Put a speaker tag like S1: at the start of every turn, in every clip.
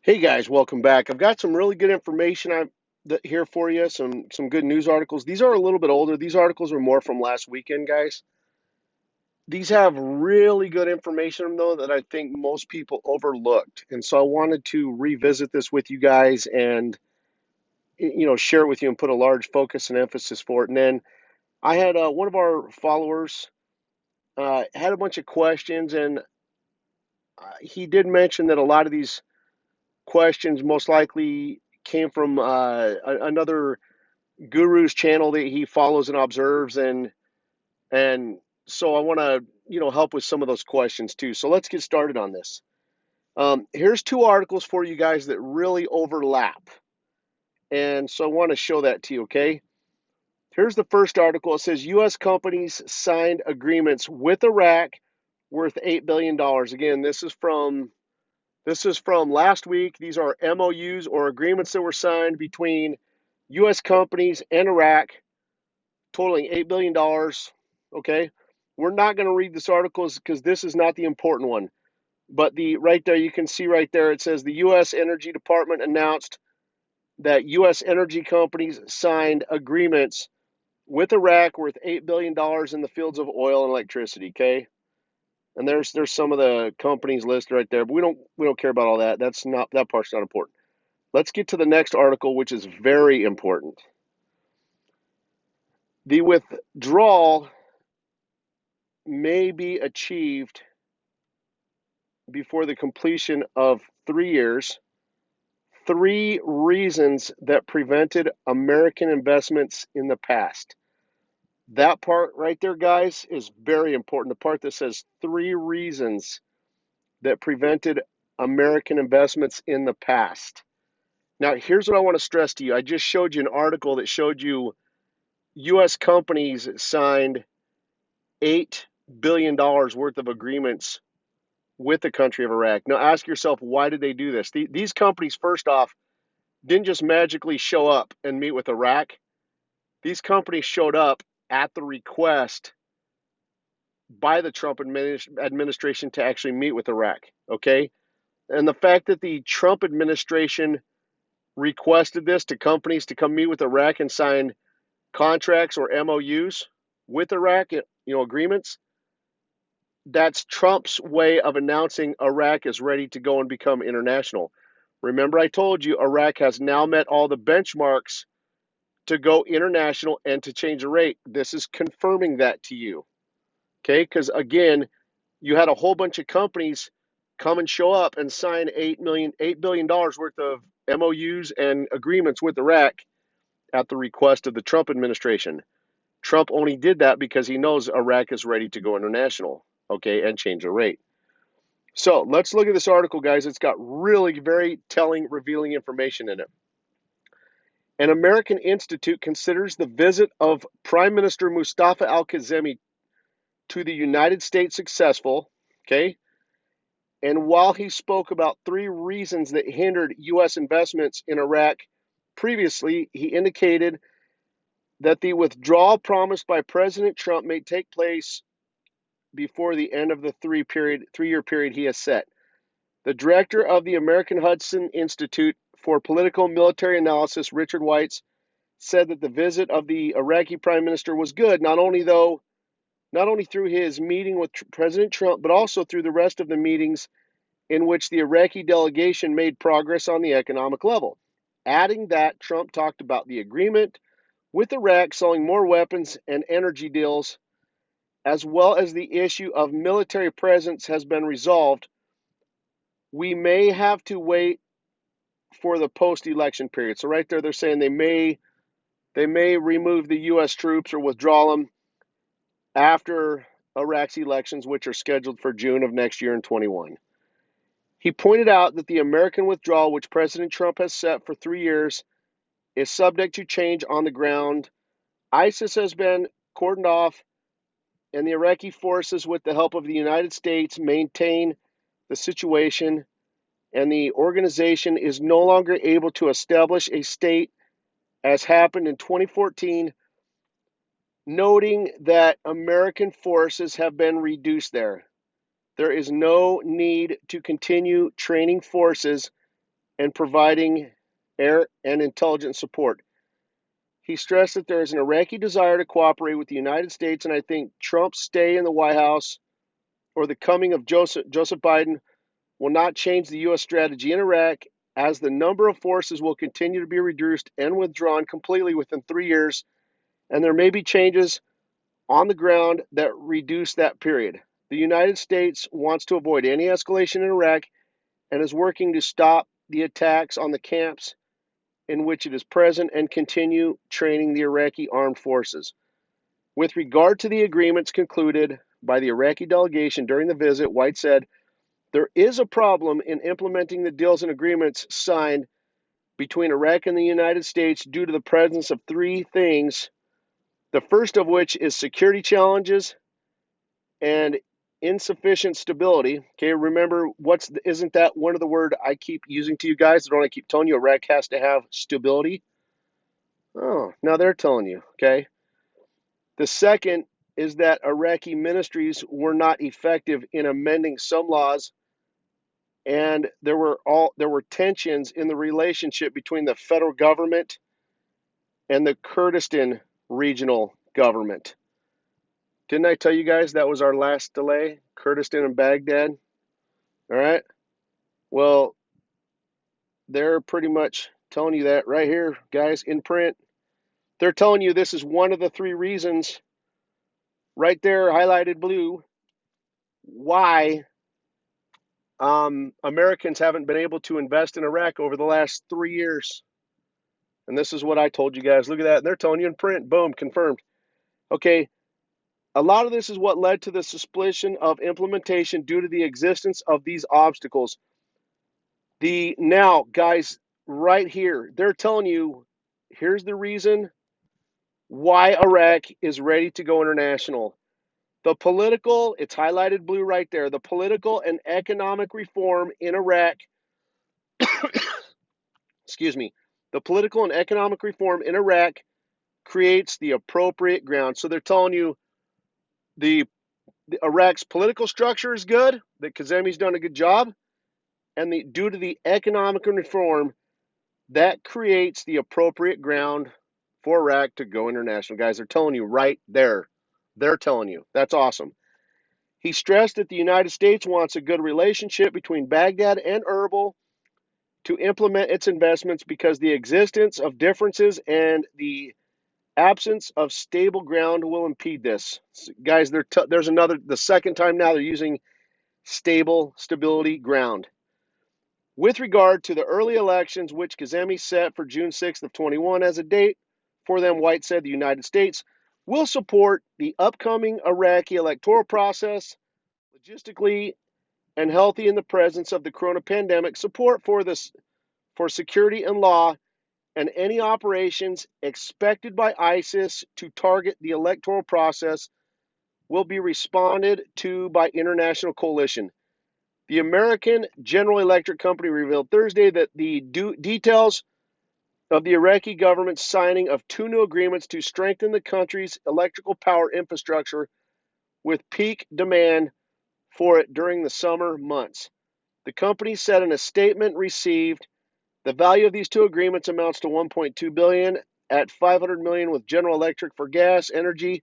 S1: Hey guys, welcome back. I've got some really good information here for you. Some good news articles. These are a little bit older. These articles are more from last weekend, guys. These have really good information though that I think most people overlooked, and so I wanted to revisit this with you guys and share it with you and put a large focus and emphasis for it. And then I had one of our followers had a bunch of questions, and he did mention that a lot of these questions most likely came from another guru's channel that he follows and observes, and so I want to help with some of those questions too. So let's get started on this. Here's two articles for you guys that really overlap, and so I want to show that to you. Okay, here's the first article. It says U.S. companies signed agreements with Iraq worth $8 billion. Again, this is from last week. These are MOUs or agreements that were signed between U.S. companies and Iraq totaling $8 billion. Okay, we're not going to read this article because this is not the important one. But the right there, you can see right there, it says the U.S. Energy Department announced that U.S. energy companies signed agreements with Iraq worth $8 billion in the fields of oil and electricity. Okay, and there's some of the companies listed right there, but we don't care about all that. That part's not important. Let's get to the next article, which is very important. The withdrawal may be achieved before the completion of 3 years. Three reasons that prevented American investments in the past. That part right there, guys, is very important. The part that says three reasons that prevented American investments in the past. Now, here's what I want to stress to you. I just showed you an article that showed you U.S. companies signed $8 billion worth of agreements with the country of Iraq. Now, ask yourself, why did they do this? These companies, first off, didn't just magically show up and meet with Iraq. These companies showed up at the request by the Trump administration to actually meet with Iraq. Okay? And the fact that the Trump administration requested this to companies to come meet with Iraq and sign contracts or MOUs with Iraq, agreements, that's Trump's way of announcing Iraq is ready to go and become international. Remember, I told you Iraq has now met all the benchmarks to go international and to change the rate. This is confirming that to you. Okay, because again, you had a whole bunch of companies come and show up and sign $8 billion worth of MOUs and agreements with Iraq at the request of the Trump administration. Trump only did that because he knows Iraq is ready to go international, okay, and change the rate. So let's look at this article, guys. It's got really very telling, revealing information in it. An American institute considers the visit of Prime Minister Mustafa al-Kazemi to the United States successful, okay? And while he spoke about three reasons that hindered U.S. investments in Iraq previously, he indicated that the withdrawal promised by President Trump may take place before the end of the 3-year period he has set. The director of the American Hudson Institute for Political Military Analysis, Richard Weitz, said that the visit of the Iraqi prime minister was good, not only through his meeting with President Trump, but also through the rest of the meetings in which the Iraqi delegation made progress on the economic level. Adding that Trump talked about the agreement with Iraq selling more weapons and energy deals, as well as the issue of military presence has been resolved. We may have to wait for the post-election period. So right there, they're saying they may remove the U.S. troops or withdraw them after Iraq's elections, which are scheduled for June of next year in 21. He pointed out that the American withdrawal, which President Trump has set for 3 years, is subject to change on the ground. ISIS has been cordoned off, and the Iraqi forces, with the help of the United States, maintain the situation, and the organization is no longer able to establish a state as happened in 2014, noting that American forces have been reduced there. There is no need to continue training forces and providing air and intelligence support. He stressed that there is an Iraqi desire to cooperate with the United States, and I think Trump's stay in the White House or the coming of Joseph Biden will not change the U.S. strategy in Iraq, as the number of forces will continue to be reduced and withdrawn completely within 3 years, and there may be changes on the ground that reduce that period. The United States wants to avoid any escalation in Iraq and is working to stop the attacks on the camps in which it is present and continue training the Iraqi armed forces. With regard to the agreements concluded by the Iraqi delegation during the visit, White said, there is a problem in implementing the deals and agreements signed between Iraq and the United States due to the presence of three things, the first of which is security challenges and insufficient stability. Okay, remember, isn't that one of the word I keep using to you guys? Don't I keep telling you Iraq has to have stability? Oh, now they're telling you, okay? The second is that Iraqi ministries were not effective in amending some laws, and there were tensions in the relationship between the federal government and the Kurdistan regional government. Didn't I tell you guys that was our last delay? Kurdistan and Baghdad. All right. Well, they're pretty much telling you that right here, guys, in print. They're telling you this is one of the three reasons right there, highlighted blue, why Americans haven't been able to invest in Iraq over the last 3 years. And this is what I told you guys. Look at that. They're telling you in print. Boom, confirmed. Okay. A lot of this is what led to the suspicion of implementation due to the existence of these obstacles. Now, guys, right here, they're telling you here's the reason why Iraq is ready to go international. The political, it's highlighted blue right there, the political and economic reform in Iraq, excuse me, the political and economic reform in Iraq creates the appropriate ground. So they're telling you the Iraq's political structure is good, that Kazemi's done a good job, and due to the economic reform, that creates the appropriate ground for Iraq to go international. Guys, they're telling you right there. They're telling you. That's awesome. He stressed that the United States wants a good relationship between Baghdad and Erbil to implement its investments because the existence of differences and the absence of stable ground will impede this. Guys, there's the second time now they're using stability ground. With regard to the early elections, which Kazemi set for June 6th of 21 as a date for them, White said the United States will support the upcoming Iraqi electoral process logistically and healthy in the presence of the corona pandemic, support for security and law, and any operations expected by ISIS to target the electoral process will be responded to by international coalition. The American General Electric Company revealed Thursday that the details of the Iraqi government's signing of two new agreements to strengthen the country's electrical power infrastructure with peak demand for it during the summer months. The company said in a statement received, the value of these two agreements amounts to $1.2 billion at $500 million with General Electric for gas energy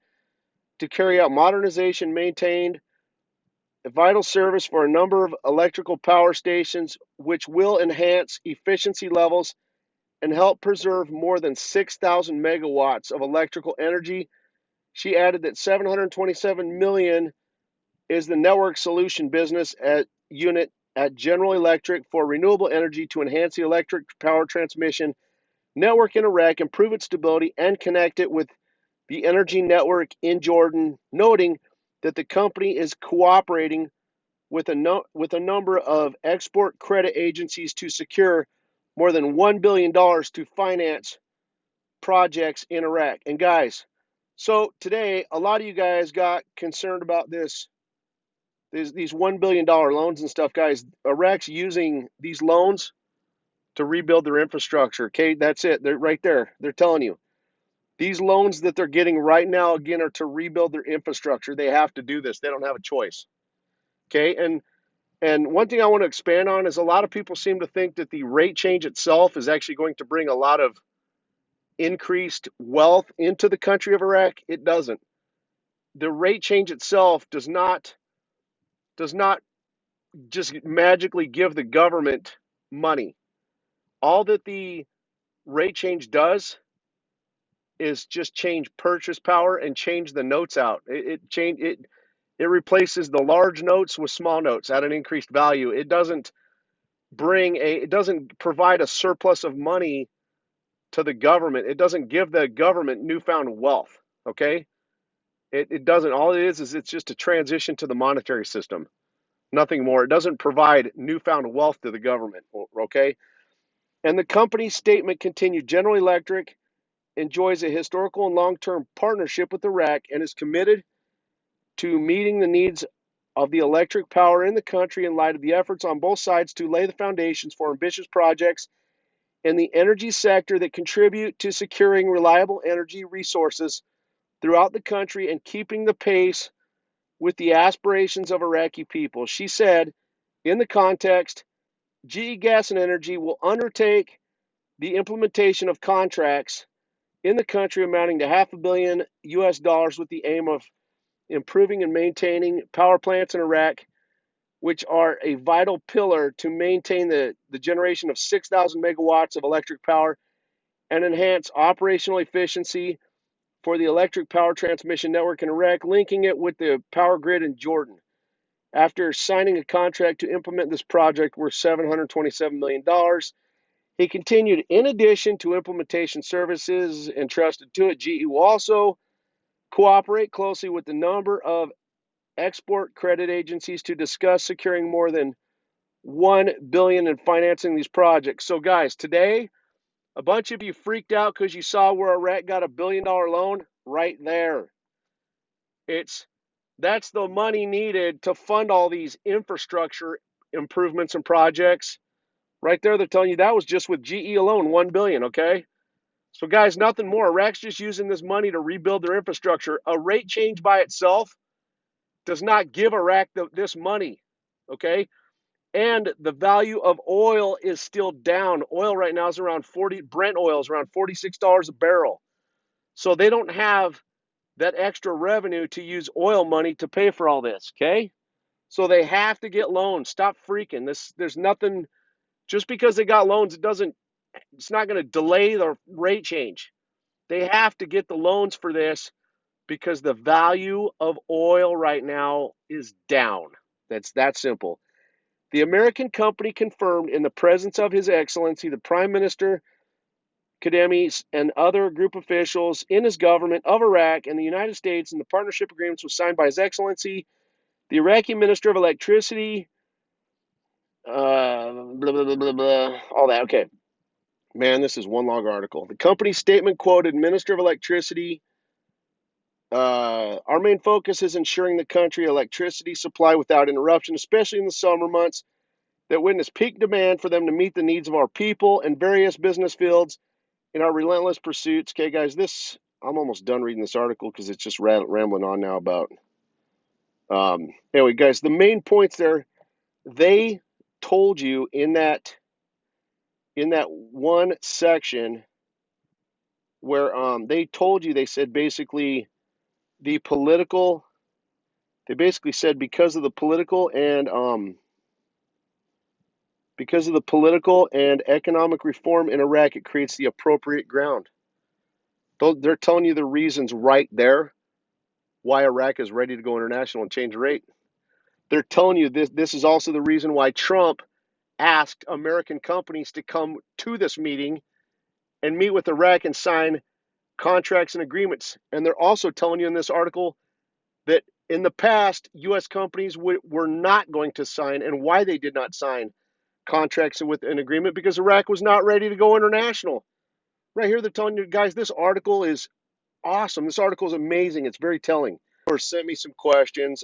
S1: to carry out modernization, maintained a vital service for a number of electrical power stations, which will enhance efficiency levels and help preserve more than 6,000 megawatts of electrical energy. She added that $727 million is the network solution business unit at General Electric for renewable energy to enhance the electric power transmission network in Iraq, improve its stability, and connect it with the energy network in Jordan, noting that the company is cooperating with a number of export credit agencies to secure more than $1 billion to finance projects in Iraq. And guys, so today, a lot of you guys got concerned about these $1 billion loans and stuff, guys. Iraq's using these loans to rebuild their infrastructure. Okay, that's it. They're right there. They're telling you. These loans that they're getting right now, again, are to rebuild their infrastructure. They have to do this. They don't have a choice. Okay, and And one thing I want to expand on is a lot of people seem to think that the rate change itself is actually going to bring a lot of increased wealth into the country of Iraq. It doesn't. The rate change itself does not just magically give the government money. All that the rate change does is just change purchase power and change the notes out. It replaces the large notes with small notes at an increased value. It doesn't provide a surplus of money to the government. It doesn't give the government newfound wealth. Okay? It doesn't. All it is it's just a transition to the monetary system. Nothing more. It doesn't provide newfound wealth to the government. Okay? And the company's statement continued: General Electric enjoys a historical and long-term partnership with Iraq and is committed to meeting the needs of the electric power in the country in light of the efforts on both sides to lay the foundations for ambitious projects in the energy sector that contribute to securing reliable energy resources throughout the country and keeping the pace with the aspirations of Iraqi people. She said, in the context, GE Gas and Energy will undertake the implementation of contracts in the country amounting to $500 million US with the aim of improving and maintaining power plants in Iraq, which are a vital pillar to maintain the generation of 6,000 megawatts of electric power and enhance operational efficiency for the electric power transmission network in Iraq, linking it with the power grid in Jordan. After signing a contract to implement this project worth $727 million, he continued, in addition to implementation services entrusted to it, GE will also cooperate closely with a number of export credit agencies to discuss securing more than $1 billion in financing these projects. So guys, today, a bunch of you freaked out because you saw where Iraq got $1 billion loan right there. That's the money needed to fund all these infrastructure improvements and projects. Right there, they're telling you that was just with GE alone, $1 billion, okay? So guys, nothing more. Iraq's just using this money to rebuild their infrastructure. A rate change by itself does not give Iraq this money, okay? And the value of oil is still down. Oil right now is around Brent oil is around $46 a barrel. So they don't have that extra revenue to use oil money to pay for all this, okay? So they have to get loans. Stop freaking. There's nothing, just because they got loans, it's not going to delay the rate change. They have to get the loans for this because the value of oil right now is down. That's that simple. The American company confirmed in the presence of His Excellency, the Prime Minister, Kademi, and other group officials in his government of Iraq and the United States, and the partnership agreements was signed by His Excellency, the Iraqi Minister of Electricity, blah, blah, blah, blah, all that. Okay. Man, this is one long article. The company's statement quoted Minister of Electricity, our main focus is ensuring the country electricity supply without interruption, especially in the summer months that witness peak demand for them to meet the needs of our people and various business fields in our relentless pursuits. Okay, guys, I'm almost done reading this article because it's just rambling on now about. Anyway, guys, the main points there, they told you in that one section where they told you, they said basically the political, they basically said because of the political and economic reform in Iraq, it creates the appropriate ground. They're telling you the reasons right there why Iraq is ready to go international and change the rate. They're telling you this is also the reason why Trump asked American companies to come to this meeting and meet with Iraq and sign contracts and agreements. And they're also telling you in this article that in the past, U.S. companies were not going to sign, and why they did not sign contracts with an agreement, because Iraq was not ready to go international. Right here, they're telling you guys, this article is awesome. This article is amazing. It's very telling. Or sent me some questions.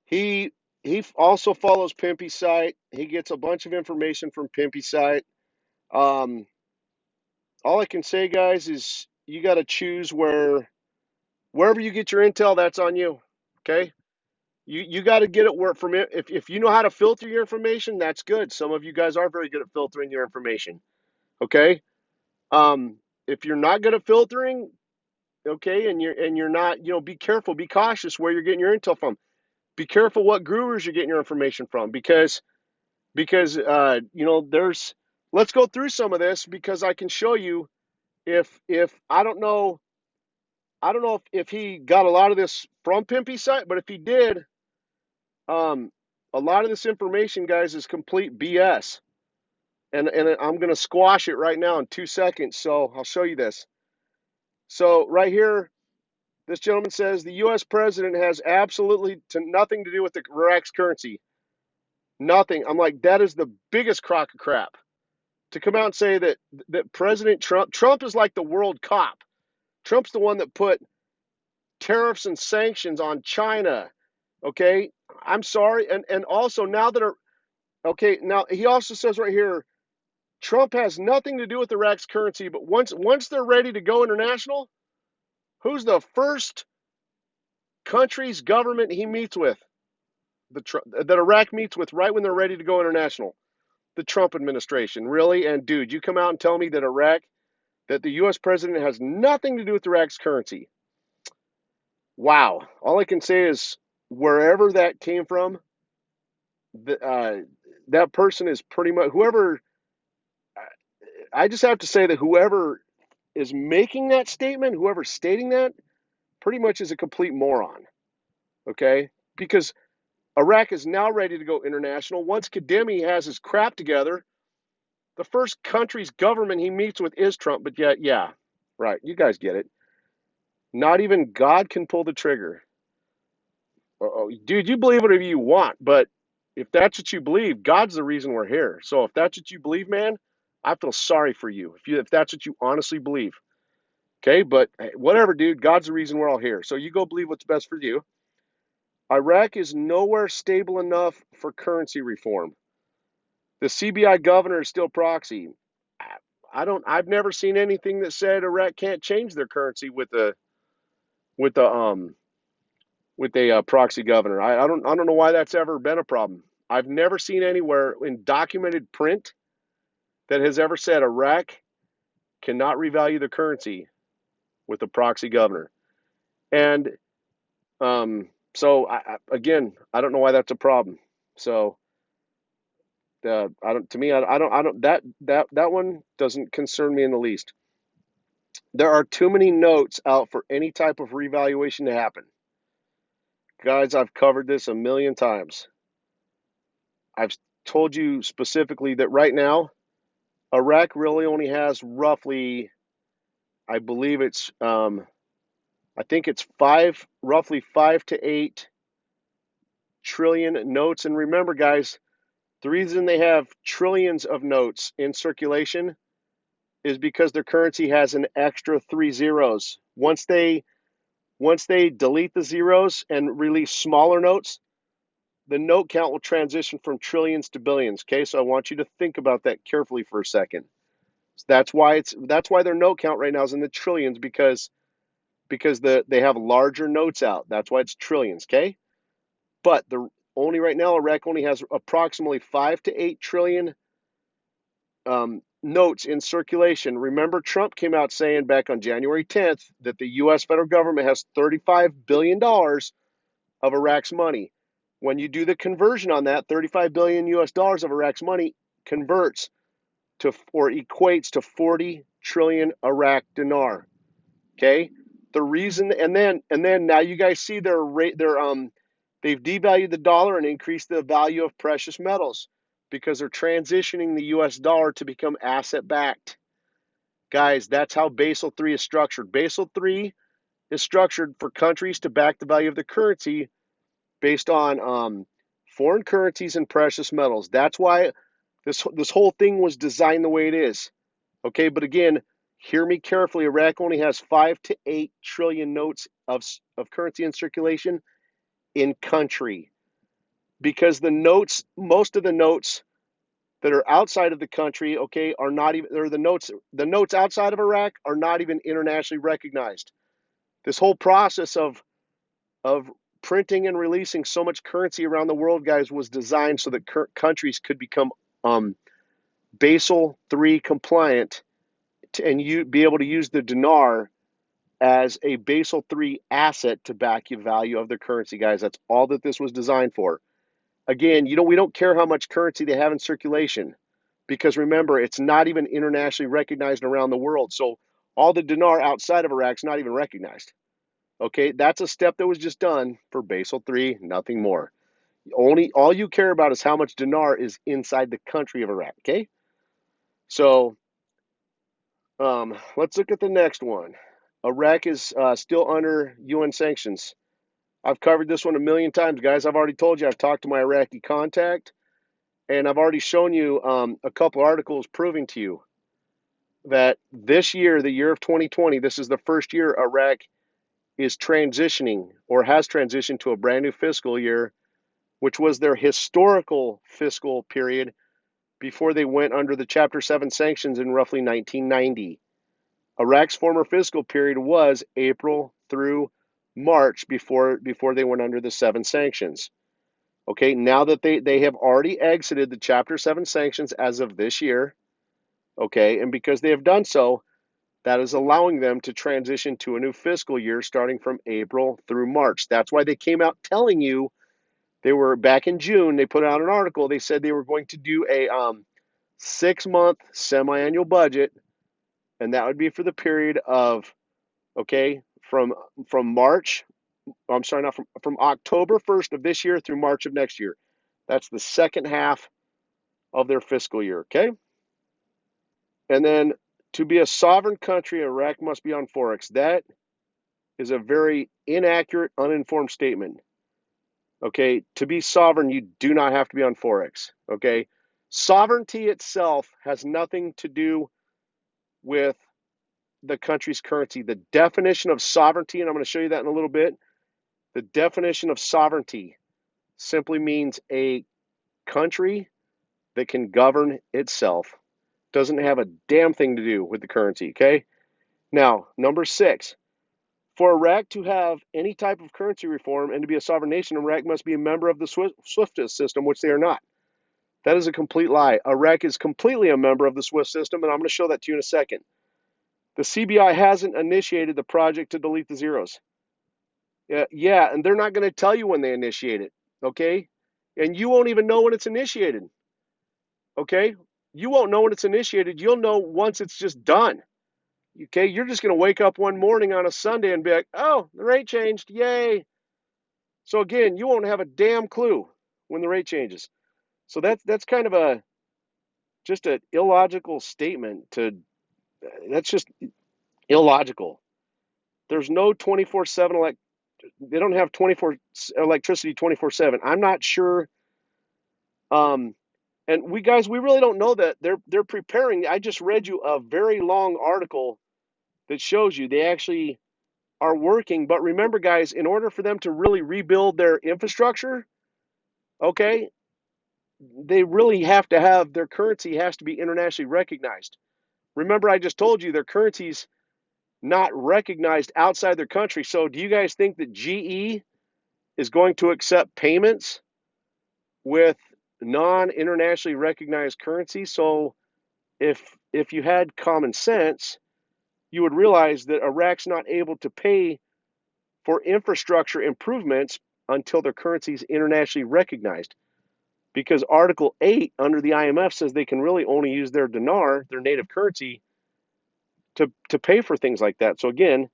S1: He also follows Pimpy site. He gets a bunch of information from Pimpy site. All I can say, guys, is you got to choose wherever you get your intel. That's on you. Okay. You got to get it where from it. If you know how to filter your information, that's good. Some of you guys are very good at filtering your information. Okay. Um, if you're not good at filtering, okay, and you're not, be careful, be cautious where you're getting your intel from. Be careful what gurus you're getting your information from, because there's. Let's go through some of this because I can show you if I don't know if he got a lot of this from Pimpy site, but if he did, um, a lot of this information, guys, is complete BS. And I'm going to squash it right now in 2 seconds. So I'll show you this. So right here, this gentleman says the U.S. president has absolutely nothing to do with the Iraq's currency. Nothing. I'm like, that is the biggest crock of crap. To come out and say that President Trump is like the world cop. Trump's the one that put tariffs and sanctions on China. Okay, I'm sorry, and also now that now he also says right here, Trump has nothing to do with Iraq's currency, but once they're ready to go international, who's the first country's government he meets with? That Iraq meets with right when they're ready to go international? The Trump administration, really? And dude, you come out and tell me that the U.S. president has nothing to do with Iraq's currency. Wow. All I can say is wherever that came from, that person is pretty much whoever. I just have to say that whoever is making that statement, whoever's stating that, pretty much is a complete moron. Okay? Because Iraq is now ready to go international. Once Kademi has his crap together, the first country's government he meets with is Trump. But yet, yeah, right. You guys get it. Not even God can pull the trigger. Dude, you believe whatever you want, but if that's what you believe, God's the reason we're here. So if that's what you believe, man, I feel sorry for you. If that's what you honestly believe. Okay, but hey, whatever, dude. God's the reason we're all here. So you go believe what's best for you. Iraq is nowhere stable enough for currency reform. The CBI governor is still proxy. I've never seen anything that said Iraq can't change their currency with a with a proxy governor. I don't know why that's ever been a problem. I've never seen anywhere in documented print that has ever said Iraq cannot revalue the currency with a proxy governor. And so again, I don't know why that's a problem. So I don't. To me, I don't. That one doesn't concern me in the least. There are too many notes out for any type of revaluation to happen. Guys, I've covered this a million times. I've told you specifically that right now, Iraq really only has roughly, I believe it's, I think it's roughly 5 to 8 trillion notes. And remember, guys, the reason they have trillions of notes in circulation is because their currency has an extra 3 zeros. Once they delete the zeros and release smaller notes, the note count will transition from trillions to billions. Okay, so I want you to think about that carefully for a second. So that's why their note count right now is in the trillions because they have larger notes out. That's why it's trillions. Okay, but the only right now Iraq only has approximately 5 to 8 trillion notes in circulation. Remember, Trump came out saying back on January 10th that the U.S. federal government has $35 billion of Iraq's money. When you do the conversion on that, 35 billion US dollars of Iraq's money converts to or equates to 40 trillion Iraq dinar. Okay? The reason and then now you guys see they've devalued the dollar and increased the value of precious metals because they're transitioning the US dollar to become asset backed. Guys, that's how Basel III is structured. Basel III is structured for countries to back the value of the currency based on foreign currencies and precious metals. That's why this whole thing was designed the way it is. Okay, but again, hear me carefully. Iraq only has 5 to 8 trillion notes of currency in circulation in country because most of the notes that are outside of the country, okay, are not even, or the notes outside of Iraq are not even internationally recognized. This whole process of printing and releasing so much currency around the world, guys, was designed so that countries could become Basel III compliant and you be able to use the dinar as a Basel III asset to back the value of their currency, guys. That's all that this was designed for. Again, we don't care how much currency they have in circulation because remember, it's not even internationally recognized around the world. So all the dinar outside of Iraq is not even recognized. Okay, that's a step that was just done for Basel III, nothing more. All you care about is how much dinar is inside the country of Iraq. Okay, so let's look at the next one. Iraq is still under UN sanctions. I've covered this one a million times, guys. I've already told you I've talked to my Iraqi contact, and I've already shown you a couple articles proving to you that this year, the year of 2020, this is the first year Iraq is transitioning or has transitioned to a brand new fiscal year, which was their historical fiscal period before they went under the Chapter 7 sanctions in roughly 1990. Iraq's former fiscal period was April through March before they went under the 7 sanctions. Okay, now that they have already exited the Chapter 7 sanctions as of this year, okay, and because they have done so, that is allowing them to transition to a new fiscal year starting from April through March. That's why they came out telling you they were back in June. They put out an article. They said they were going to do a 6-month semi-annual budget, and that would be for the period of from March. I'm sorry, not from October 1st of this year through March of next year. That's the second half of their fiscal year. Okay, and then to be a sovereign country, Iraq must be on Forex. That is a very inaccurate, uninformed statement. Okay, to be sovereign, you do not have to be on Forex. Okay, sovereignty itself has nothing to do with the country's currency. The definition of sovereignty, and I'm going to show you that in a little bit, the definition of sovereignty simply means a country that can govern itself. Doesn't have a damn thing to do with the currency, okay? Now, number 6, for Iraq to have any type of currency reform and to be a sovereign nation, Iraq must be a member of the SWIFT system, which they are not. That is a complete lie. Iraq is completely a member of the SWIFT system, and I'm going to show that to you in a second. The CBI hasn't initiated the project to delete the zeros. Yeah, and they're not going to tell you when they initiate it, okay? And you won't even know when it's initiated, okay? You won't know when it's initiated. You'll know once it's just done, okay? You're just going to wake up one morning on a Sunday and be like, oh, the rate changed, yay. So again, you won't have a damn clue when the rate changes. So that's kind of just an illogical statement that's just illogical. There's no 24/7 they don't have 24 electricity 24/7. I'm not sure. And we really don't know that they're preparing. I just read you a very long article that shows you they actually are working. But remember, guys, in order for them to really rebuild their infrastructure, okay, they really have to have their currency has to be internationally recognized. Remember, I just told you their currency's not recognized outside their country. So do you guys think that GE is going to accept payments with non-internationally recognized currency? So if you had common sense, you would realize that Iraq's not able to pay for infrastructure improvements until their currency is internationally recognized. Because Article 8 under the IMF says they can really only use their dinar, their native currency, to pay for things like that. So again,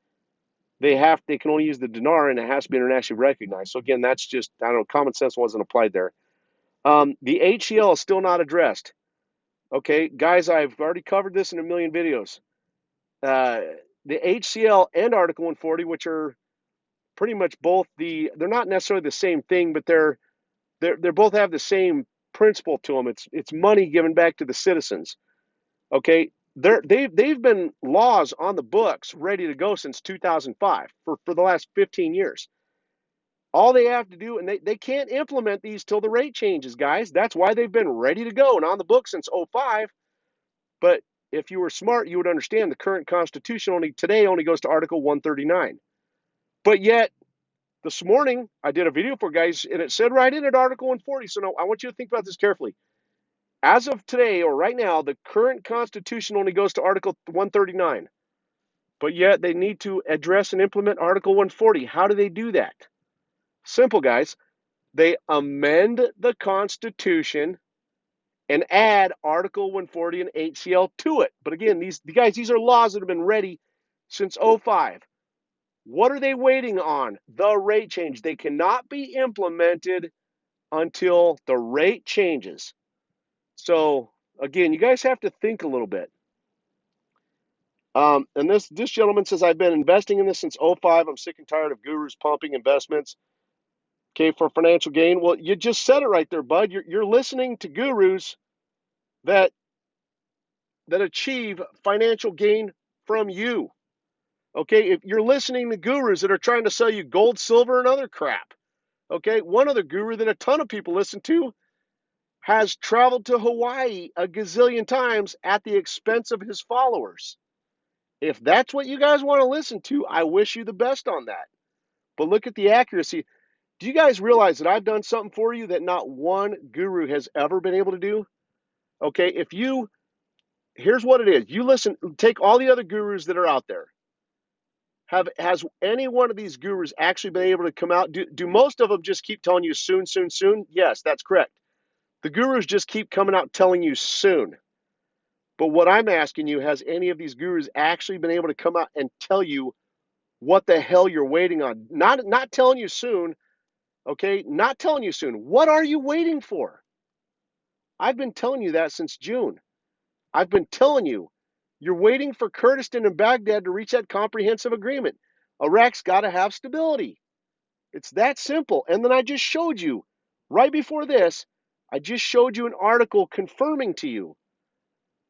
S1: they can only use the dinar and it has to be internationally recognized. So again, that's just, I don't know, common sense wasn't applied there. The HCL is still not addressed. Okay, guys, I've already covered this in a million videos. The HCL and Article 140, which are pretty much both they're not necessarily the same thing, but they're both have the same principle to them. It's money given back to the citizens. Okay, they've been laws on the books ready to go since 2005 for the last 15 years. All they have to do, and they can't implement these till the rate changes, guys. That's why they've been ready to go and on the books since 05. But if you were smart, you would understand the current Constitution only goes to Article 139. But yet, This morning, I did a video for guys, and it said right in it, Article 140. So now I want you to think about this carefully. As of today, or right now, the current Constitution only goes to Article 139. But yet they need to address and implement Article 140. How do they do that? Simple, guys. They amend the Constitution and add Article 140 and HCL to it. But again, these are laws that have been ready since '05. What are they waiting on? The rate change. They cannot be implemented until the rate changes. So again, you guys have to think a little bit. And this gentleman says, I've been investing in this since '05. I'm sick and tired of gurus pumping investments, okay, for financial gain. Well, you just said it right there, bud. You're listening to gurus that achieve financial gain from you. Okay, if you're listening to gurus that are trying to sell you gold, silver, and other crap. Okay, one other guru that a ton of people listen to has traveled to Hawaii a gazillion times at the expense of his followers. If that's what you guys want to listen to, I wish you the best on that. But look at the accuracy. Do you guys realize that I've done something for you that not one guru has ever been able to do? Okay, here's what it is. You listen, take all the other gurus that are out there. Has any one of these gurus actually been able to come out? Do most of them just keep telling you soon, soon, soon? Yes, that's correct. The gurus just keep coming out telling you soon. But what I'm asking you, has any of these gurus actually been able to come out and tell you what the hell you're waiting on? Not telling you soon, okay? Not telling you soon. What are you waiting for? I've been telling you that since June. I've been telling you, you're waiting for Kurdistan and Baghdad to reach that comprehensive agreement. Iraq's got to have stability. It's that simple. And then I just showed you, right before this, I just showed you an article confirming to you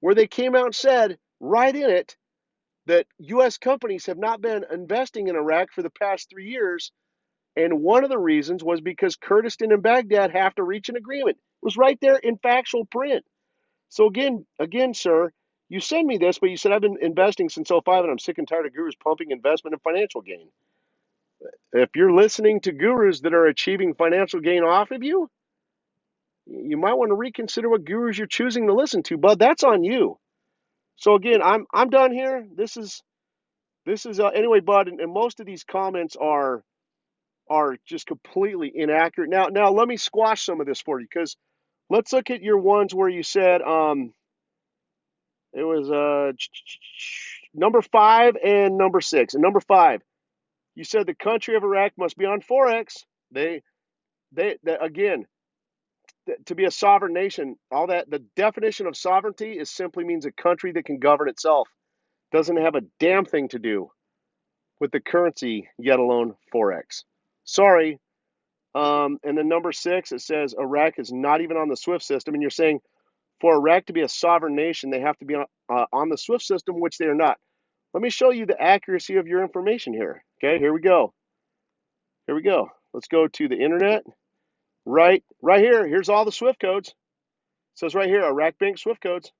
S1: where they came out and said, right in it, that U.S. companies have not been investing in Iraq for the past 3 years. And one of the reasons was because Kurdistan and Baghdad have to reach an agreement. It was right there in factual print. So again, sir, you send me this, but you said I've been investing since '05 and I'm sick and tired of gurus pumping investment and financial gain. If you're listening to gurus that are achieving financial gain off of you, you might want to reconsider what gurus you're choosing to listen to, bud. That's on you. So again, I'm done here. This is anyway, bud, and most of these comments are just completely inaccurate. Now let me squash some of this for you, because let's look at your ones where you said it was number 5 and number 6. And number 5, you said the country of Iraq must be on Forex. They again, to be a sovereign nation, all that, the definition of sovereignty is simply means a country that can govern itself. Doesn't have a damn thing to do with the currency, yet alone Forex. Sorry. And then number 6, it says Iraq is not even on the SWIFT system. And you're saying for Iraq to be a sovereign nation, they have to be on the SWIFT system, which they are not. Let me show you the accuracy of your information here. Okay, here we go. Here we go. Let's go to the internet. Right here. Here's all the SWIFT codes. It says right here, Iraq Bank SWIFT codes.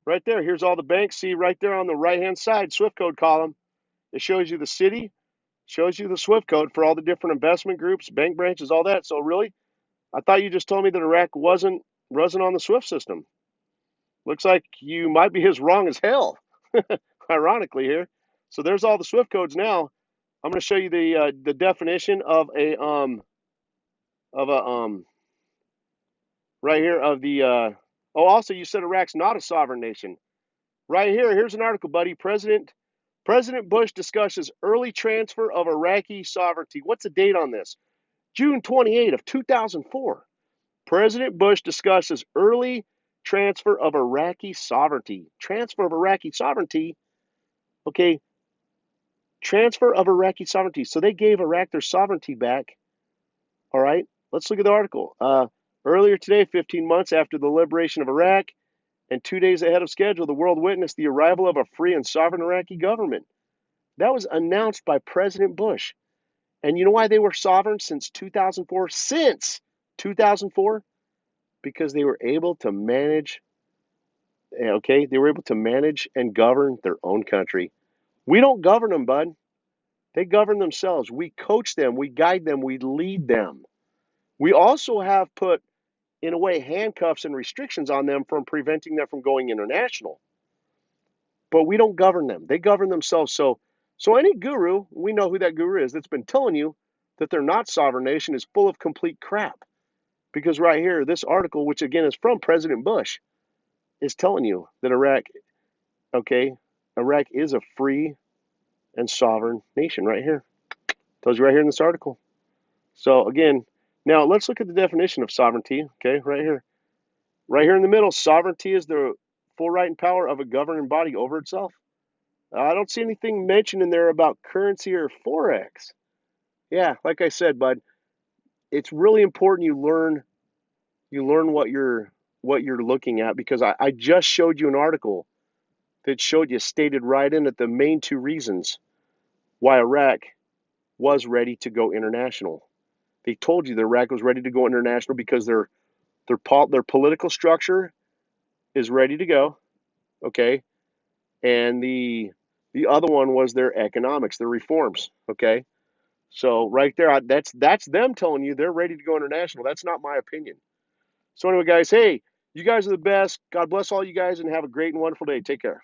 S1: Right there. Here's all the banks. See right there on the right-hand side, SWIFT code column. It shows you the city, shows you the SWIFT code for all the different investment groups, bank branches, all that. So really, I thought you just told me that Iraq wasn't on the SWIFT system. Looks like you might be as wrong as hell, ironically here. So there's all the SWIFT codes now. I'm going to show you the definition of a right here of the oh, also you said Iraq's not a sovereign nation. Right here, here's an article, buddy. President Bush discusses early transfer of Iraqi sovereignty. What's the date on this? June 28 of 2004. President Bush discusses early transfer of Iraqi sovereignty. Transfer of Iraqi sovereignty. Okay. Transfer of Iraqi sovereignty. So they gave Iraq their sovereignty back. All right. Let's look at the article. Earlier today, 15 months after the liberation of Iraq and 2 days ahead of schedule, the world witnessed the arrival of a free and sovereign Iraqi government. That was announced by President Bush. And you know why they were sovereign since 2004? Since 2004? Because they were able to manage, okay? They were able to manage and govern their own country. We don't govern them, bud. They govern themselves. We coach them, we guide them, we lead them. We also have put, in a way, handcuffs and restrictions on them from preventing them from going international. But we don't govern them. They govern themselves. So any guru, we know who that guru is, that's been telling you that they're not sovereign nation is full of complete crap. Because right here, this article, which again is from President Bush, is telling you that Iraq, okay, Iraq is a free and sovereign nation right here. Tells you right here in this article. So again, now let's look at the definition of sovereignty, okay, right here. Right here in the middle, sovereignty is the full right and power of a governing body over itself. I don't see anything mentioned in there about currency or forex. Yeah, like I said, bud, it's really important you learn what you're looking at, because I just showed you an article that showed you, stated right in it, the main two reasons why Iraq was ready to go international. They told you that Iraq was ready to go international because their political structure is ready to go, okay, and the other one was their economics, their reforms, okay. So right there, that's them telling you they're ready to go international. That's not my opinion. So anyway, guys, hey, you guys are the best. God bless all you guys, and have a great and wonderful day. Take care.